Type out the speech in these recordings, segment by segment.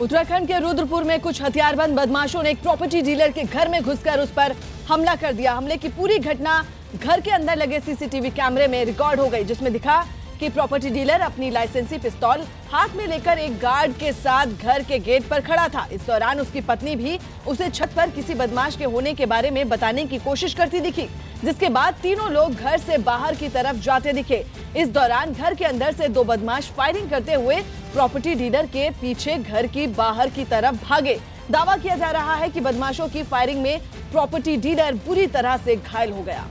उत्तराखंड के रुद्रपुर में कुछ हथियारबंद बदमाशों ने एक प्रॉपर्टी डीलर के घर में घुसकर उस पर हमला कर दिया। हमले की पूरी घटना घर के अंदर लगे सीसीटीवी कैमरे में रिकॉर्ड हो गई, जिसमें दिखा कि प्रॉपर्टी डीलर अपनी लाइसेंसी पिस्तौल हाथ में लेकर एक गार्ड के साथ घर के गेट पर खड़ा था। इस दौरान उसकी पत्नी भी उसे छत पर किसी बदमाश के होने के बारे में बताने की कोशिश करती दिखी, जिसके बाद तीनों लोग घर से बाहर की तरफ जाते दिखे। इस दौरान घर के अंदर से दो बदमाश फायरिंग करते हुए प्रॉपर्टी डीलर के पीछे घर की बाहर की तरफ भागे। दावा किया जा रहा है कि बदमाशों की फायरिंग में प्रॉपर्टी डीलर बुरी तरह से घायल हो गया।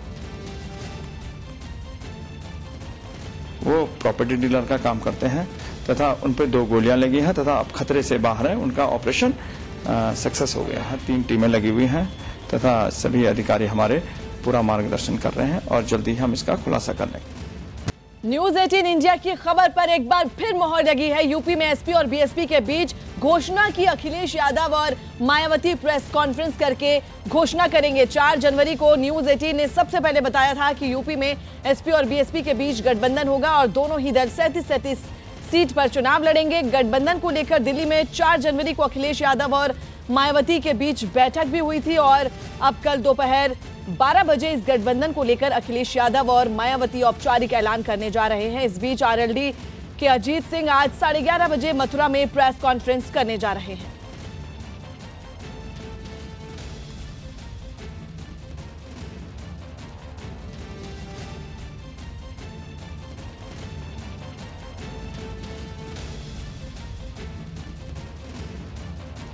वो प्रॉपर्टी डीलर का काम करते हैं तथा उन पर 2 गोलियां लगी हैं तथा अब खतरे से बाहर है। उनका ऑपरेशन सक्सेस हो गया है। 3 टीमें लगी हुई हैं तथा सभी अधिकारी हमारे पूरा मार्गदर्शन कर रहे हैं और जल्दी हम इसका खुलासा कर लेंगे। न्यूज 18 इंडिया की खबर पर एक बार फिर मोहर लगी है। यूपी में एसपी और बीएसपी के बीच घोषणा की। अखिलेश यादव और मायावती प्रेस कॉन्फ्रेंस करके घोषणा करेंगे। 4 जनवरी को न्यूज 18 ने सबसे पहले बताया था कि यूपी में एसपी और बीएसपी के बीच गठबंधन होगा और दोनों ही दल 37 सीट पर चुनाव लड़ेंगे। गठबंधन को लेकर दिल्ली में 4 जनवरी को अखिलेश यादव और मायावती के बीच बैठक भी हुई थी और अब कल दोपहर 12 बजे इस गठबंधन को लेकर अखिलेश यादव और मायावती औपचारिक ऐलान करने जा रहे हैं। इस बीच आरएलडी के अजीत सिंह आज 11:30 बजे मथुरा में प्रेस कॉन्फ्रेंस करने जा रहे हैं।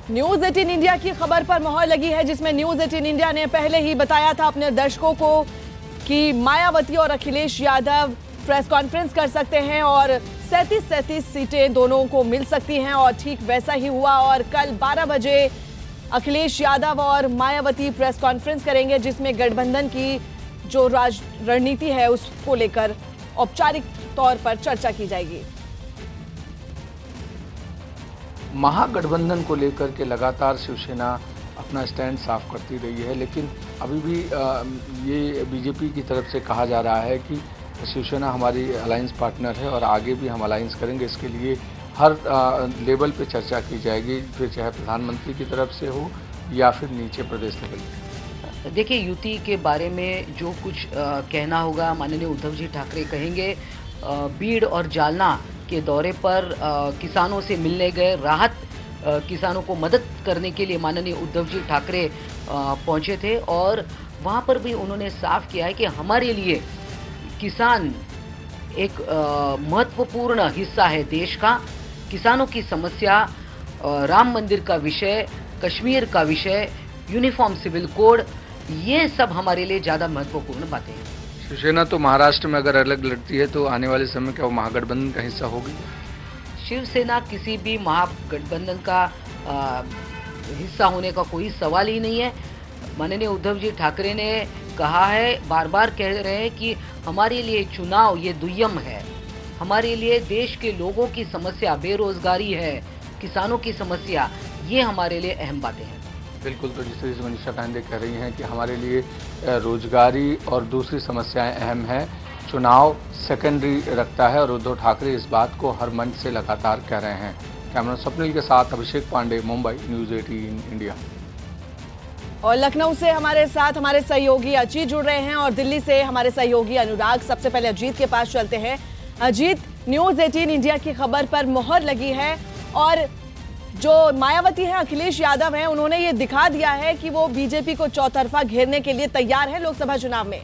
न्यूज 18 इंडिया की खबर पर मोहर लगी है, जिसमें न्यूज 18 इंडिया ने पहले ही बताया था अपने दर्शकों को कि मायावती और अखिलेश यादव प्रेस कॉन्फ्रेंस कर सकते हैं और 37 सीटें दोनों को मिल सकती हैं और ठीक वैसा ही हुआ। और कल 12 बजे अखिलेश यादव और मायावती प्रेस कॉन्फ्रेंस करेंगे, जिसमें गठबंधन की जो रणनीति है उसको लेकर औपचारिक तौर पर चर्चा की जाएगी। महागठबंधन को लेकर के लगातार शिवसेना अपना स्टैंड साफ करती रही है, लेकिन अभी भी ये बीजेपी की तरफ से कहा जा रहा है कि शिवसेना हमारी अलायंस पार्टनर है और आगे भी हम अलायंस करेंगे। इसके लिए हर लेवल पे चर्चा की जाएगी, फिर चाहे प्रधानमंत्री की तरफ से हो या फिर नीचे प्रदेश लेवल पे। देखिए, युति के बारे में जो कुछ कहना होगा माननीय उद्धव जी ठाकरे कहेंगे। बीड़ और जालना के दौरे पर किसानों से मिलने गए, राहत किसानों को मदद करने के लिए माननीय उद्धव जी ठाकरे पहुंचे थे और वहां पर भी उन्होंने साफ किया है कि हमारे लिए किसान एक महत्वपूर्ण हिस्सा है देश का। किसानों की समस्या, राम मंदिर का विषय, कश्मीर का विषय, यूनिफॉर्म सिविल कोड, ये सब हमारे लिए ज़्यादा महत्वपूर्ण बातें हैं। शिवसेना तो महाराष्ट्र में अगर अलग लड़ती है तो आने वाले समय क्या वो महागठबंधन का हिस्सा होगी? शिवसेना किसी भी महागठबंधन का हिस्सा होने का कोई सवाल ही नहीं है। माननीय उद्धव जी ठाकरे ने कहा है, बार बार कह रहे हैं कि हमारे लिए चुनाव ये दुय्यम है। हमारे लिए देश के लोगों की समस्या, बेरोजगारी है, किसानों की समस्या, ये हमारे लिए अहम बातें हैं। बिल्कुल, तो जिस तरह से मनीषा पांडे कह रही हैं कि हमारे लिए रोजगारी और दूसरी समस्याएं अहम हैं, चुनाव सेकेंडरी रखता है और उद्धव ठाकरे इस बात को हर मंच से लगातार कह रहे हैं। कैमरा स्वप्निल के साथ अभिषेक पांडे, मुंबई, न्यूज 18 इंडिया। और लखनऊ से हमारे साथ हमारे सहयोगी अजीत जुड़ रहे हैं और दिल्ली से हमारे सहयोगी अनुराग। सबसे पहले अजीत के पास चलते हैं। अजीत, न्यूज 18 इंडिया की खबर पर मोहर लगी है और जो मायावती है, अखिलेश यादव हैं, उन्होंने ये दिखा दिया है कि वो बीजेपी को चौतरफा घेरने के लिए तैयार है लोकसभा चुनाव में।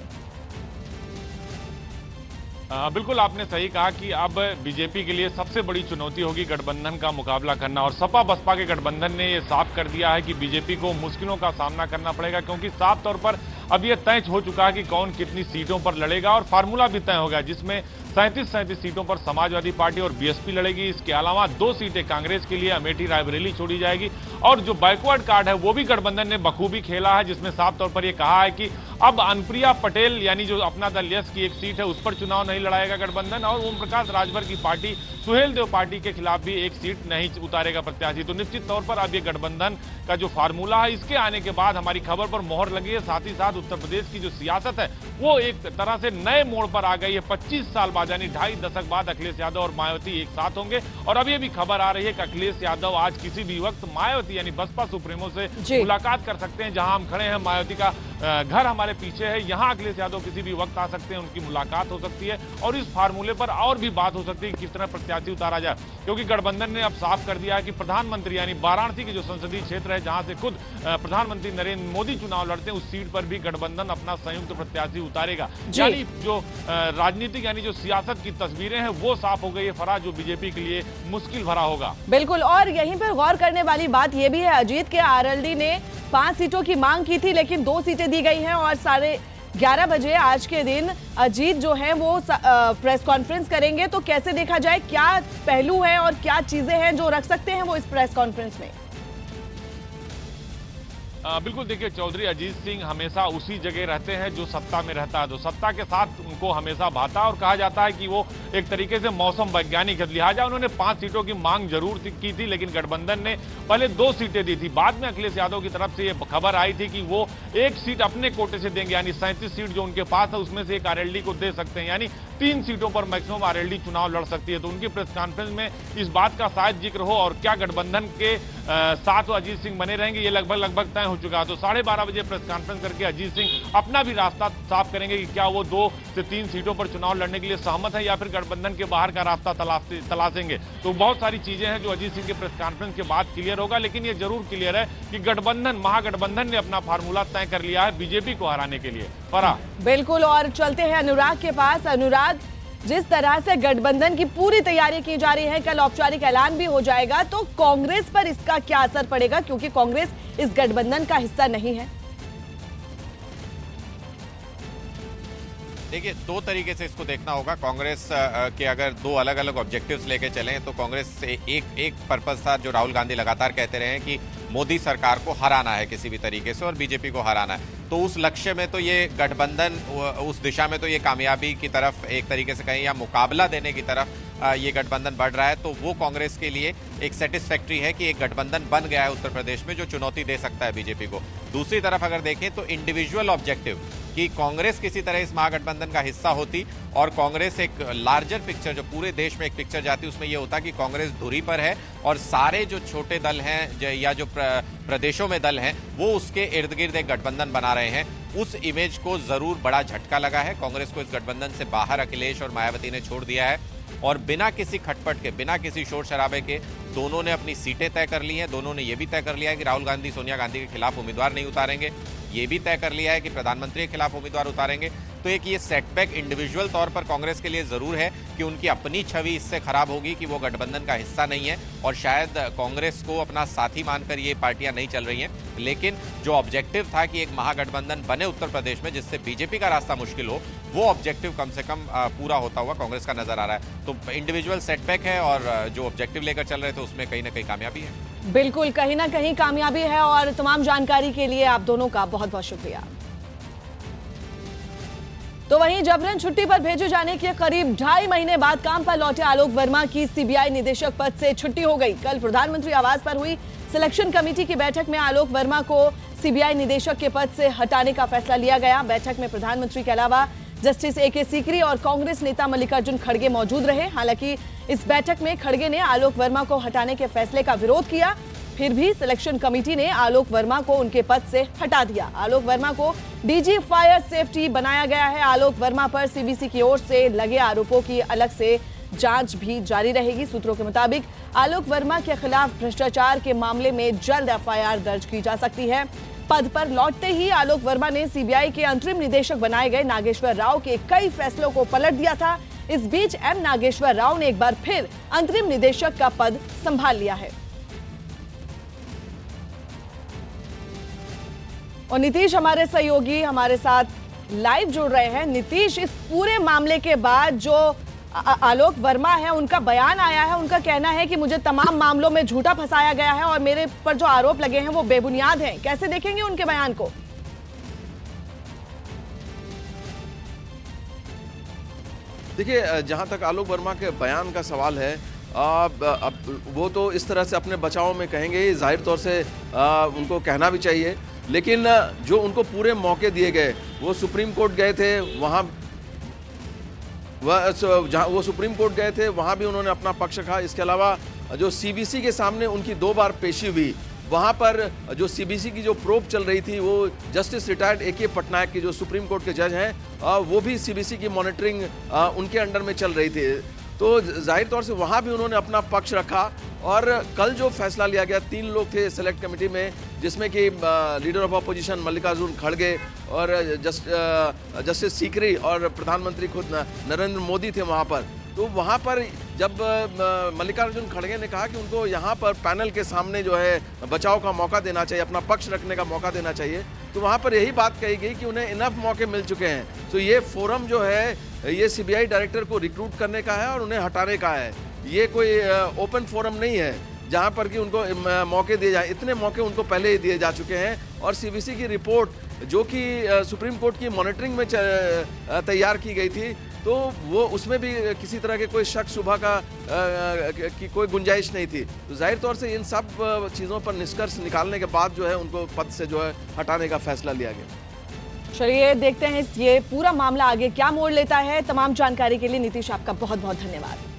बिल्कुल, आपने सही कहा कि अब बीजेपी के लिए सबसे बड़ी चुनौती होगी गठबंधन का मुकाबला करना और सपा बसपा के गठबंधन ने ये साफ कर दिया है कि बीजेपी को मुश्किलों का सामना करना पड़ेगा, क्योंकि साफ तौर पर अब ये तय हो चुका है कि कौन कितनी सीटों पर लड़ेगा और फार्मूला भी तय हो गया, जिसमें 37 सीटों पर समाजवादी पार्टी और बीएसपी लड़ेगी। इसके अलावा 2 सीटें कांग्रेस के लिए अमेठी रायबरेली छोड़ी जाएगी और जो बैकवर्ड कार्ड है वो भी गठबंधन ने बखूबी खेला है, जिसमें साफ तौर पर यह कहा है कि अब अनुप्रिया पटेल यानी जो अपना दल यस की एक सीट है उस पर चुनाव नहीं लड़ाएगा गठबंधन, और ओम प्रकाश राजभर की पार्टी सुहेल देव पार्टी के खिलाफ भी एक सीट नहीं उतारेगा प्रत्याशी। तो निश्चित तौर पर अब ये गठबंधन का जो फार्मूला है, इसके आने के बाद हमारी खबर पर मोहर लगी है। साथ ही साथ उत्तर प्रदेश की जो सियासत है वो एक तरह से नए मोड़ पर आ गई है। 25 साल बाद यानी 2.5 दशक बाद अखिलेश यादव और मायावती एक साथ होंगे, और अब ये भी खबर आ रही है कि अखिलेश यादव आज किसी भी वक्त मायावती यानी बसपा सुप्रीमो से मुलाकात कर सकते हैं। जहां हम खड़े हैं, मायावती का घर हमारे पीछे है, यहां अखिलेश यादव किसी भी वक्त आ सकते हैं, उनकी मुलाकात हो सकती है, और इस फार्मूले पर और भी बात हो सकती है कि किस तरह प्रत्याशी उतारा जाए। क्योंकि गठबंधन ने अब साफ कर दिया है कि प्रधानमंत्री यानी वाराणसी की जो संसदीय क्षेत्र है जहां से खुद प्रधानमंत्री नरेंद्र मोदी चुनाव लड़ते हैं, उस सीट पर भी गठबंधन अपना संयुक्त प्रत्याशी उतारेगा। यानी जो राजनीतिक यानी जो सियासत की तस्वीरें हैं वो साफ हो गई है। फराज जो बीजेपी के लिए मुश्किल भरा होगा। बिल्कुल, और यहीं पर गौर करने वाली बात यह भी है, अजीत के आरएलडी ने 5 सीटों की मांग की थी लेकिन 2 सीटें दी गई हैं, और 11:30 बजे आज के दिन अजीत जो है वो प्रेस कॉन्फ्रेंस करेंगे। तो कैसे देखा जाए, क्या पहलू है और क्या चीजें हैं जो रख सकते हैं वो इस प्रेस कॉन्फ्रेंस में? बिल्कुल, देखिए चौधरी अजीत सिंह हमेशा उसी जगह रहते हैं जो सत्ता में रहता है, तो सत्ता के साथ उनको हमेशा भाता, और कहा जाता है कि वो एक तरीके से मौसम वैज्ञानिक है। लिहाजा उन्होंने 5 सीटों की मांग जरूर की थी, लेकिन गठबंधन ने पहले 2 सीटें दी थी। बाद में अखिलेश यादव की तरफ से ये खबर आई थी कि वो 1 सीट अपने कोटे से देंगे, यानी 37 सीट जो उनके पास है उसमें से एक आरएलडी को दे सकते हैं, यानी 3 सीटों पर मैक्सिमम आरएलडी चुनाव लड़ सकती है। तो उनकी प्रेस कॉन्फ्रेंस में इस बात का शायद जिक्र हो, और क्या गठबंधन के साथ अजीत सिंह बने रहेंगे ये लगभग तय हो चुका है। तो 12:30 बजे प्रेस कॉन्फ्रेंस करके अजीत सिंह अपना भी रास्ता साफ करेंगे कि क्या वो 2 से 3 सीटों पर चुनाव लड़ने के लिए सहमत है या फिर गठबंधन के बाहर का रास्ता तलाशेंगे। तो बहुत सारी चीजें हैं जो अजीत सिंह के प्रेस कॉन्फ्रेंस के बाद क्लियर होगा, लेकिन ये जरूर क्लियर है कि महागठबंधन ने अपना फार्मूला तय कर लिया है बीजेपी को हराने के लिए। फरा बिल्कुल, और चलते हैं अनुराग के पास। अनुराग, जिस तरह से गठबंधन की पूरी तैयारी की जा रही है, कल औपचारिक ऐलान भी हो जाएगा, तो कांग्रेस पर इसका क्या असर पड़ेगा, क्योंकि कांग्रेस इस गठबंधन का हिस्सा नहीं है? देखिए, 2 तरीके से इसको देखना होगा। कांग्रेस के अगर 2 अलग अलग ऑब्जेक्टिव्स लेके चलें तो कांग्रेस से एक पर्पस था जो राहुल गांधी लगातार कहते रहे हैं कि मोदी सरकार को हराना है किसी भी तरीके से और बीजेपी को हराना है। तो उस लक्ष्य में तो ये गठबंधन, उस दिशा में तो ये कामयाबी की तरफ एक तरीके से कहें या मुकाबला देने की तरफ ये गठबंधन बढ़ रहा है। तो वो कांग्रेस के लिए एक सेटिस्फैक्ट्री है कि एक गठबंधन बन गया है उत्तर प्रदेश में जो चुनौती दे सकता है बीजेपी को। दूसरी तरफ अगर देखें तो इंडिविजुअल ऑब्जेक्टिव कि कांग्रेस किसी तरह इस महागठबंधन का हिस्सा होती और कांग्रेस एक लार्जर पिक्चर जो पूरे देश में एक पिक्चर जाती, उसमें यह होता कि कांग्रेस धुरी पर है और सारे जो छोटे दल हैं या जो प्रदेशों में दल हैं वो उसके इर्द गिर्द एक गठबंधन बना रहे हैं। उस इमेज को जरूर बड़ा झटका लगा है। कांग्रेस को इस गठबंधन से बाहर अखिलेश और मायावती ने छोड़ दिया है और बिना किसी खटपट के, बिना किसी शोर शराबे के दोनों ने अपनी सीटें तय कर ली हैं। दोनों ने यह भी तय कर लिया है कि राहुल गांधी सोनिया गांधी के खिलाफ उम्मीदवार नहीं उतारेंगे। ये भी तय कर लिया है कि प्रधानमंत्री के खिलाफ उम्मीदवार उतारेंगे। तो एक ये सेटबैक इंडिविजुअल तौर पर कांग्रेस के लिए जरूर है कि उनकी अपनी छवि इससे खराब होगी कि वो गठबंधन का हिस्सा नहीं है और शायद कांग्रेस को अपना साथी मानकर ये पार्टियां नहीं चल रही हैं। लेकिन जो ऑब्जेक्टिव था कि एक महागठबंधन बने उत्तर प्रदेश में जिससे बीजेपी का रास्ता मुश्किल हो, वो ऑब्जेक्टिव कम से कम पूरा होता हुआ कांग्रेस का नजर आ रहा है। तो इंडिविजुअल सेटबैक है और जो ऑब्जेक्टिव लेकर चल रहे थे उसमें कहीं ना कहीं कामयाबी है। बिल्कुल, कहीं ना कहीं कामयाबी है। और तमाम जानकारी के लिए आप दोनों का बहुत बहुत शुक्रिया। तो वहीं जबरन छुट्टी पर भेजे जाने के करीब 2.5 महीने बाद काम पर लौटे आलोक वर्मा की सीबीआई निदेशक पद से छुट्टी हो गई। कल प्रधानमंत्री आवास पर हुई सिलेक्शन कमेटी की बैठक में आलोक वर्मा को सीबीआई निदेशक के पद से हटाने का फैसला लिया गया। बैठक में प्रधानमंत्री के अलावा जस्टिस ए.के. सीकरी और कांग्रेस नेता मल्लिकार्जुन खड़गे मौजूद रहे। हालांकि इस बैठक में खड़गे ने आलोक वर्मा को हटाने के फैसले का विरोध किया, फिर भी सिलेक्शन कमेटी ने आलोक वर्मा को उनके पद से हटा दिया। आलोक वर्मा को डीजी फायर सेफ्टी बनाया गया है। आलोक वर्मा पर सीबीसी की ओर से लगे आरोपों की अलग से जांच भी जारी रहेगी। सूत्रों के मुताबिक आलोक वर्मा के खिलाफ भ्रष्टाचार के मामले में जल्द एफआईआर दर्ज की जा सकती है। पद पर लौटते ही आलोक वर्मा ने सीबीआई के अंतरिम निदेशक बनाए गए नागेश्वर राव के कई फैसलों को पलट दिया था। इस बीच एम नागेश्वर राव ने एक बार फिर अंतरिम निदेशक का पद संभाल लिया है। और नीतीश हमारे सहयोगी हमारे साथ लाइव जुड़ रहे हैं। नीतीश, इस पूरे मामले के बाद जो आलोक वर्मा है उनका बयान आया है, उनका कहना है कि मुझे तमाम मामलों में झूठा फंसाया गया है और मेरे पर जो आरोप लगे हैं वो बेबुनियाद हैं। कैसे देखेंगे उनके बयान को? देखिए, जहाँ तक आलोक वर्मा के बयान का सवाल है, अब वो तो इस तरह से अपने बचाव में कहेंगे, जाहिर तौर से उनको कहना भी चाहिए, लेकिन जो उनको पूरे मौके दिए गए, वो सुप्रीम कोर्ट गए थे, वहाँ जहाँ वो सुप्रीम कोर्ट गए थे वहाँ भी उन्होंने अपना पक्ष रखा। इसके अलावा जो सीबीसी के सामने उनकी 2 बार पेशी हुई, वहाँ पर जो सीबीसी की जो प्रोब चल रही थी, वो जस्टिस रिटायर्ड AK पटनायक के जो सुप्रीम कोर्ट के जज हैं, वो भी सीबीसी की मॉनिटरिंग उनके अंडर में चल रही थी। तो जाहिर तौर से वहाँ भी उन्होंने अपना पक्ष रखा। और कल जो फैसला लिया गया, 3 लोग थे सेलेक्ट कमेटी में, जिसमें कि लीडर ऑफ अपोजिशन मल्लिकार्जुन खड़गे और जस्टिस सीकरी और प्रधानमंत्री खुद नरेंद्र मोदी थे वहाँ पर। तो वहाँ पर जब मल्लिकार्जुन खड़गे ने कहा कि उनको यहाँ पर पैनल के सामने जो है बचाव का मौका देना चाहिए, अपना पक्ष रखने का मौका देना चाहिए, तो वहाँ पर यही बात कही गई कि उन्हें इनफ मौके मिल चुके हैं। तो ये फोरम जो है, ये CBI डायरेक्टर को रिक्रूट करने का है और उन्हें हटाने का है। ये कोई ओपन फोरम नहीं है जहाँ पर कि उनको मौके दिए जाए। इतने मौके उनको पहले ही दिए जा चुके हैं। और CBC की रिपोर्ट जो कि सुप्रीम कोर्ट की मॉनिटरिंग में तैयार की गई थी, तो वो उसमें भी किसी तरह के कोई शक शुबह की कोई गुंजाइश नहीं थी। तो जाहिर तौर से इन सब चीज़ों पर निष्कर्ष निकालने के बाद जो है उनको पद से जो है हटाने का फैसला लिया गया। चलिए देखते हैं ये पूरा मामला आगे क्या मोड़ लेता है। तमाम जानकारी के लिए नीतीश आपका बहुत बहुत धन्यवाद।